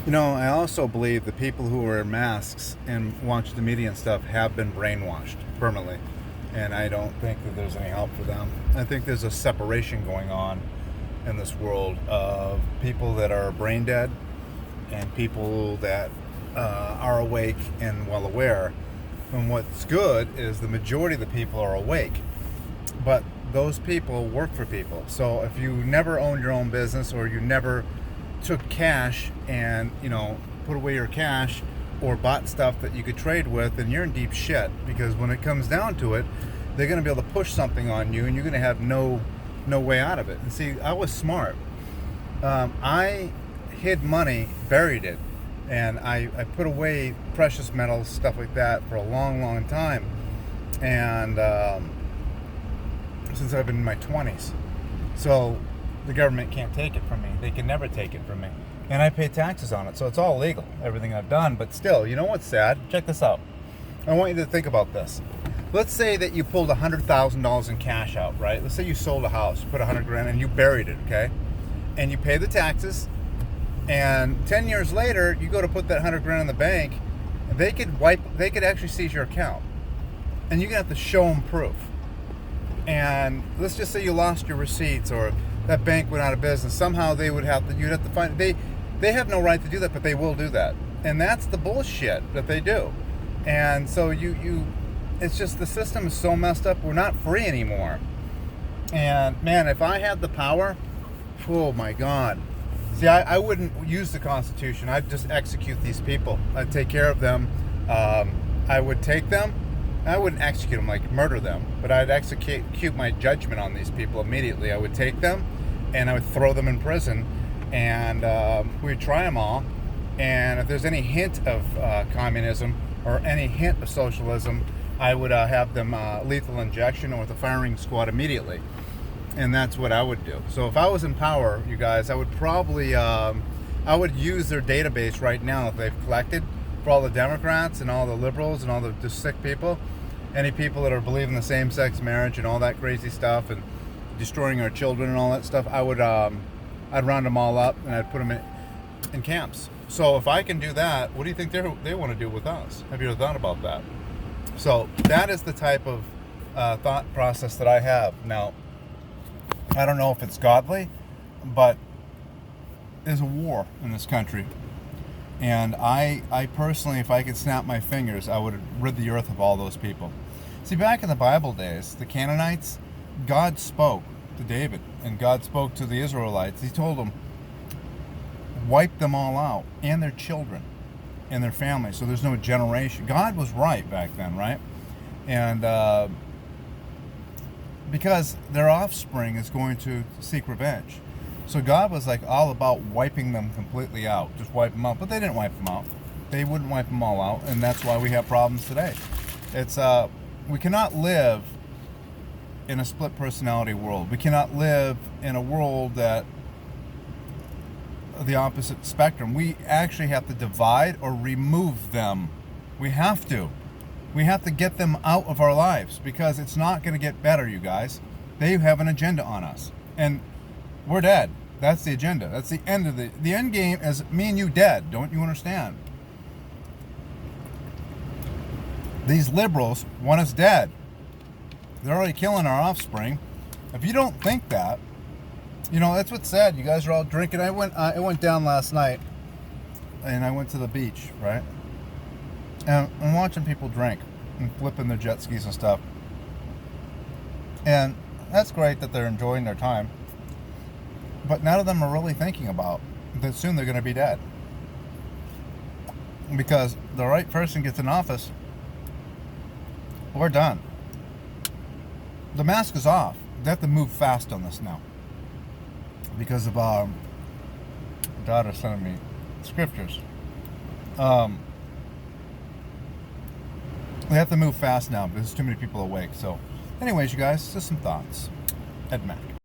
I also believe the people who wear masks and watch the media and stuff have been brainwashed permanently. And I don't think that there's any help for them. I think there's a separation going on in this world of people that are brain dead and people that are awake and well aware. And what's good is the majority of the people are awake. But those people work for people. So if you never owned your own business or you never took cash and put away your cash or bought stuff that you could trade with, then you're in deep shit, because when it comes down to it, they're going to be able to push something on you and you're going to have no way out of it. And see, I was smart. I hid money, buried it, and I put away precious metals, stuff like that, for a long time. And since I've been in my 20s. So the government can't take it from me. They can never take it from me. And I pay taxes on it, so it's all legal, everything I've done. But still, you know what's sad? Check this out. I want you to think about this. Let's say that you pulled $100,000 in cash out, right? Let's say you sold a house, put 100 grand, and you buried it, okay? And you pay the taxes, and 10 years later, you go to put that 100 grand in the bank, and they could actually seize your account. And you're gonna have to show them proof. And let's just say you lost your receipts, or that bank went out of business. Somehow you'd have to find, they have no right to do that, but they will do that. And that's the bullshit that they do. And so it's just, the system is so messed up. We're not free anymore. And man, if I had the power, oh my God. See, I wouldn't use the Constitution. I'd just execute these people. I'd take care of them. I would take them. I wouldn't execute them, like murder them, but I'd execute my judgment on these people immediately. I would take them and I would throw them in prison, and we'd try them all. And if there's any hint of communism or any hint of socialism, I would have them lethal injection or with a firing squad immediately. And that's what I would do. So if I was in power, you guys, I would probably I would use their database right now that they've collected for all the Democrats and all the liberals and all the sick people, any people that are believing the same-sex marriage and all that crazy stuff and destroying our children and all that stuff. I'd round them all up and I'd put them in camps. So if I can do that, what do you think they want to do with us? Have you ever thought about that? So that is the type of thought process that I have. Now, I don't know if it's godly, but there's a war in this country. And I personally, if I could snap my fingers, I would rid the earth of all those people. See, back in the Bible days, the Canaanites, God spoke to David, and God spoke to the Israelites. He told them, wipe them all out, and their children, and their families, so there's no generation. God was right back then, right? And because their offspring is going to seek revenge. So God was like all about wiping them completely out, just wipe them out. But they didn't wipe them out. They wouldn't wipe them all out, and that's why we have problems today. It's we cannot live in a split personality world. We cannot live in a world that the opposite spectrum. We actually have to divide or remove them. We have to. We have to get them out of our lives, because it's not going to get better, you guys. They have an agenda on us, and we're dead. That's the agenda. That's the end of the end game is me and you dead. Don't you understand? These liberals want us dead. They're already killing our offspring. If you don't think that, that's what's sad. You guys are all drinking. I went down last night, and I went to the beach, right? And I'm watching people drink and flipping their jet skis and stuff. And that's great that they're enjoying their time. But none of them are really thinking about that soon they're going to be dead. Because the right person gets in office, we're done. The mask is off. They have to move fast on this now. Because of daughter sending me scriptures. We have to move fast now because there's too many people awake. So anyways, you guys, just some thoughts. Ed Mac.